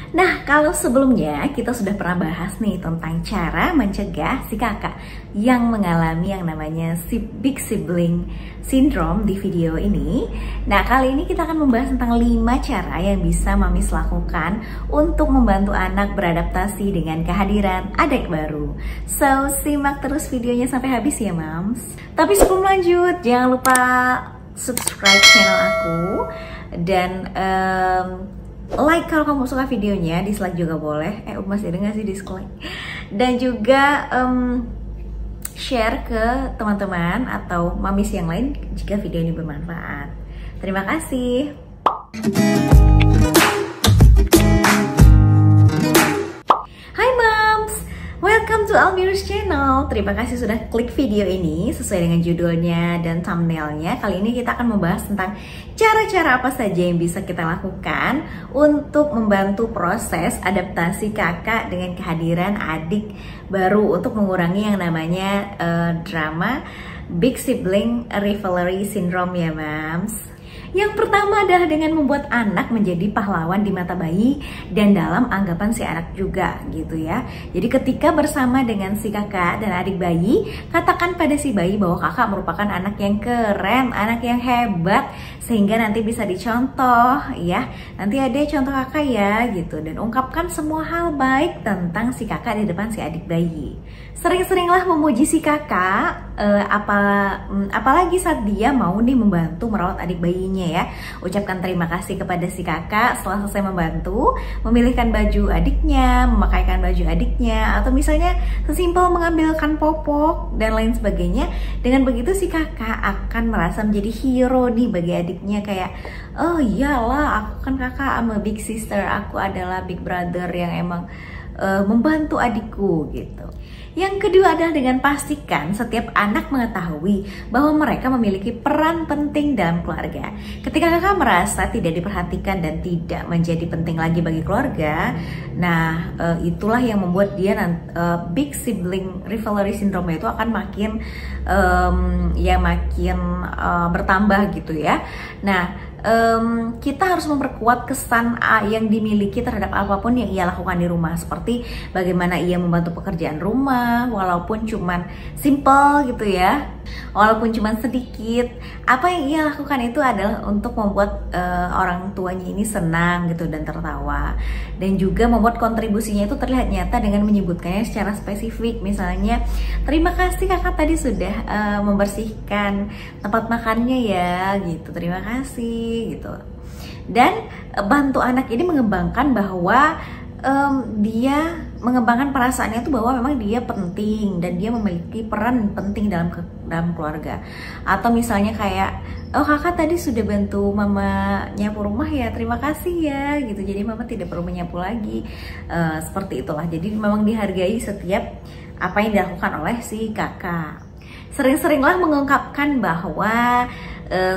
Nah, kalau sebelumnya kita sudah pernah bahas nih tentang cara mencegah si kakak yang mengalami yang namanya big sibling syndrome di video ini. Nah, kali ini kita akan membahas tentang 5 cara yang bisa mamis lakukan untuk membantu anak beradaptasi dengan kehadiran adik baru. So, simak terus videonya sampai habis ya, Mams. Tapi sebelum lanjut, jangan lupa subscribe channel aku dan like kalau kamu suka videonya, dislike juga boleh. Masih ada nggak sih dislike? Dan juga share ke teman-teman atau mamis yang lain jika video ini bermanfaat. Terima kasih. Hai Moms, welcome to Almir's channel. Terima kasih sudah klik video ini sesuai dengan judulnya dan thumbnailnya. Kali ini kita akan membahas tentang cara-cara apa saja yang bisa kita lakukan untuk membantu proses adaptasi kakak dengan kehadiran adik baru untuk mengurangi yang namanya drama big sibling rivalry syndrome ya, Mams. Yang pertama adalah dengan membuat anak menjadi pahlawan di mata bayi dan dalam anggapan si anak juga gitu ya. Jadi ketika bersama dengan si kakak dan adik bayi, katakan pada si bayi bahwa kakak merupakan anak yang keren, anak yang hebat, sehingga nanti bisa dicontoh ya. Nanti ada contoh kakak ya gitu, dan ungkapkan semua hal baik tentang si kakak di depan si adik bayi. Sering-seringlah memuji si kakak, apalagi saat dia mau nih membantu merawat adik bayinya ya. Ucapkan terima kasih kepada si kakak setelah selesai membantu, memilihkan baju adiknya, memakaikan baju adiknya, atau misalnya sesimpel mengambilkan popok dan lain sebagainya. Dengan begitu si kakak akan merasa menjadi hero nih bagi adiknya, kayak oh iyalah aku kan kakak, I'm a big sister, aku adalah big brother yang emang membantu adikku gitu. Yang kedua adalah dengan pastikan setiap anak mengetahui bahwa mereka memiliki peran penting dalam keluarga. Ketika kakak merasa tidak diperhatikan dan tidak menjadi penting lagi bagi keluarga, nah itulah yang membuat dia big sibling rivalry syndrome itu akan makin bertambah gitu ya. Nah, kita harus memperkuat kesan yang dimiliki terhadap apapun yang ia lakukan di rumah, seperti bagaimana ia membantu pekerjaan rumah walaupun cuman simple gitu ya, walaupun cuman sedikit. Apa yang ia lakukan itu adalah untuk membuat orang tuanya ini senang gitu dan tertawa, dan juga membuat kontribusinya itu terlihat nyata dengan menyebutkannya secara spesifik. Misalnya, terima kasih kakak tadi sudah membersihkan tempat makannya ya gitu, terima kasih gitu. Dan bantu anak ini mengembangkan bahwa dia mengembangkan perasaannya itu bahwa memang dia penting dan dia memiliki peran penting dalam keluarga. Atau misalnya kayak, oh kakak tadi sudah bantu mama nyapu rumah ya, terima kasih ya gitu, jadi mama tidak perlu menyapu lagi. Seperti itulah, jadi memang dihargai setiap apa yang dilakukan oleh si kakak. Sering-seringlah mengungkapkan bahwa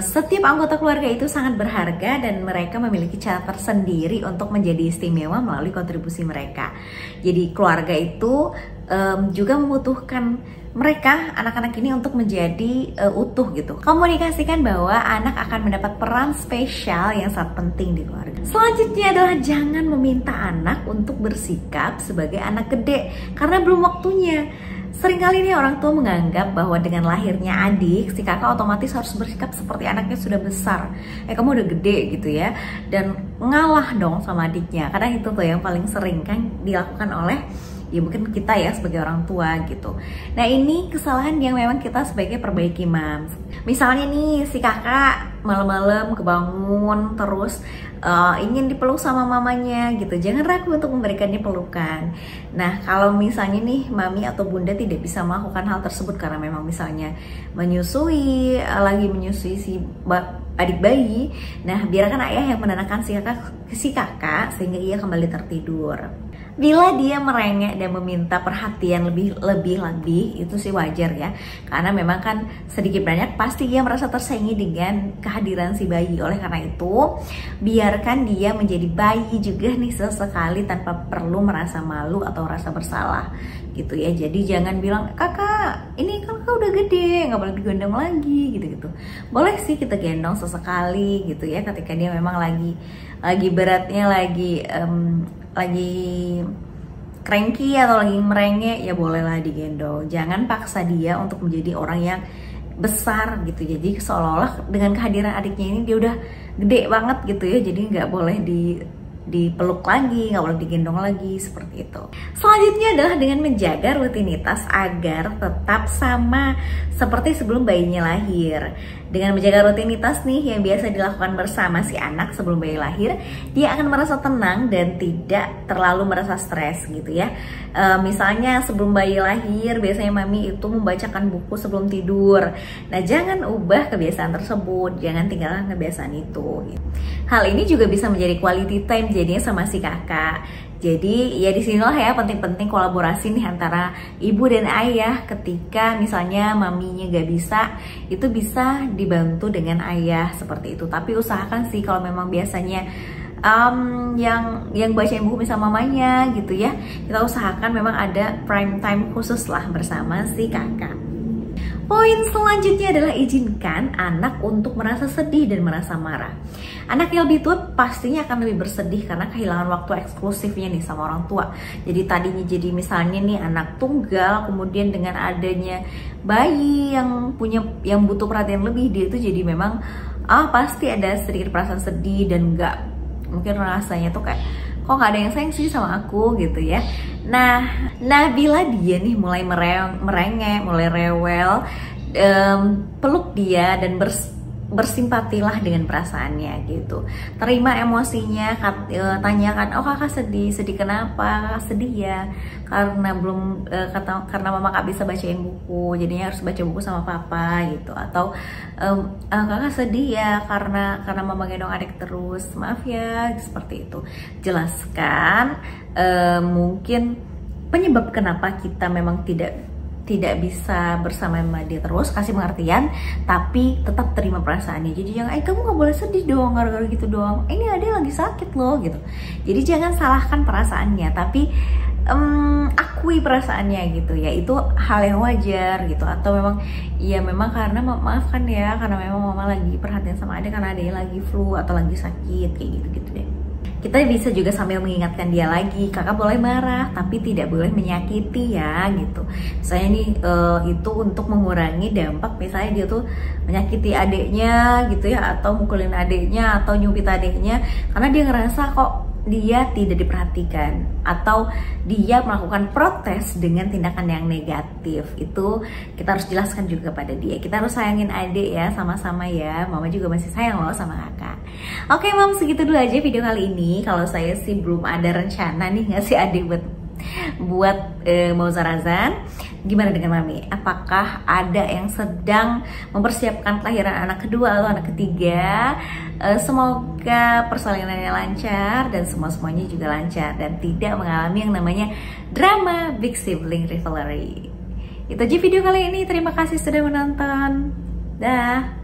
setiap anggota keluarga itu sangat berharga dan mereka memiliki cara tersendiri untuk menjadi istimewa melalui kontribusi mereka. Jadi keluarga itu juga membutuhkan mereka, anak-anak ini, untuk menjadi utuh gitu. Komunikasikan bahwa anak akan mendapat peran spesial yang sangat penting di keluarga. Selanjutnya adalah jangan meminta anak untuk bersikap sebagai anak gede karena belum waktunya. Seringkali nih orang tua menganggap bahwa dengan lahirnya adik, si kakak otomatis harus bersikap seperti anaknya sudah besar. Kamu udah gede gitu ya, dan ngalah dong sama adiknya. Kadang itu tuh yang paling sering kan dilakukan oleh ya mungkin kita ya sebagai orang tua gitu. Nah, ini kesalahan yang memang kita sebaiknya perbaiki, Mams. Misalnya nih si kakak malam-malam kebangun terus ingin dipeluk sama mamanya gitu, jangan ragu untuk memberikannya pelukan. Nah, kalau misalnya nih mami atau bunda tidak bisa melakukan hal tersebut karena memang misalnya lagi menyusui si adik bayi, nah biarkan ayah yang menenangkan si kakak sehingga ia kembali tertidur. Bila dia merengek dan meminta perhatian lebih itu sih wajar ya, karena memang kan sedikit banyak pasti dia merasa tersaingi dengan kehadiran si bayi. Oleh karena itu, biarkan dia menjadi bayi juga nih sesekali tanpa perlu merasa malu atau rasa bersalah gitu ya. Jadi jangan bilang, kakak ini kan kakak udah gede, nggak boleh digendong lagi gitu-gitu. Boleh sih kita gendong sesekali gitu ya, ketika dia memang lagi beratnya, lagi cranky atau lagi merengek, ya bolehlah digendong. Jangan paksa dia untuk menjadi orang yang besar gitu. Jadi seolah-olah dengan kehadiran adiknya ini dia udah gede banget gitu ya, jadi nggak boleh dipeluk lagi, nggak boleh digendong lagi, seperti itu. Selanjutnya adalah dengan menjaga rutinitas agar tetap sama seperti sebelum bayinya lahir. Dengan menjaga rutinitas nih yang biasa dilakukan bersama si anak sebelum bayi lahir, dia akan merasa tenang dan tidak terlalu merasa stres gitu ya. Misalnya sebelum bayi lahir biasanya mami itu membacakan buku sebelum tidur. Nah, jangan ubah kebiasaan tersebut, jangan tinggalkan kebiasaan itu. Hal ini juga bisa menjadi quality time jadinya sama si kakak. Jadi ya disinilah ya penting-penting kolaborasi nih antara ibu dan ayah. Ketika misalnya maminya gak bisa, itu bisa dibantu dengan ayah seperti itu. Tapi usahakan sih kalau memang biasanya yang bacain buku sama mamanya gitu ya, kita usahakan memang ada prime time khusus lah bersama si kakak. Poin selanjutnya adalah izinkan anak untuk merasa sedih dan merasa marah. Anak yang lebih tua pastinya akan lebih bersedih karena kehilangan waktu eksklusifnya nih sama orang tua. Jadi tadinya jadi misalnya nih anak tunggal, kemudian dengan adanya bayi yang butuh perhatian lebih, dia itu jadi memang pasti ada sedikit perasaan sedih dan mungkin rasanya tuh kayak kok nggak ada yang sayang sih sama aku gitu ya. Nah bila dia nih mulai merengek, mulai rewel, peluk dia dan bersimpatilah dengan perasaannya gitu. Terima emosinya, tanyakan, oh kakak sedih kenapa? Kakak sedih ya karena karena mama gak bisa bacain buku, jadinya harus baca buku sama papa gitu. Atau kakak sedih ya karena mama gendong adik terus, maaf ya, seperti itu. Jelaskan mungkin penyebab kenapa kita memang tidak bisa bersama dia terus, kasih pengertian, tapi tetap terima perasaannya. Jadi jangan, kamu gak boleh sedih dong gara-gara gitu doang, ini adek lagi sakit loh gitu. Jadi jangan salahkan perasaannya, tapi akui perasaannya gitu ya, itu hal yang wajar gitu. Atau memang karena maafkan ya, karena memang mama lagi perhatian sama adek karena adeknya lagi flu atau lagi sakit, kayak gitu deh. Kita bisa juga sambil mengingatkan dia lagi, kakak boleh marah tapi tidak boleh menyakiti ya gitu. Misalnya nih itu untuk mengurangi dampak misalnya dia tuh menyakiti adiknya gitu ya, atau mukulin adiknya atau nyubit adiknya karena dia ngerasa kok dia tidak diperhatikan, atau dia melakukan protes dengan tindakan yang negatif. Itu kita harus jelaskan juga pada dia, kita harus sayangin adik ya, sama-sama ya, mama juga masih sayang loh sama kakak. Oke mam, segitu dulu aja video kali ini. Kalau saya sih belum ada rencana nih ngasih adik buat mau zarazan. Gimana dengan mami? Apakah ada yang sedang mempersiapkan kelahiran anak kedua atau anak ketiga? Semoga persalinannya lancar dan semuanya juga lancar dan tidak mengalami yang namanya drama big sibling rivalry. Itu aja video kali ini. Terima kasih sudah menonton. Dah.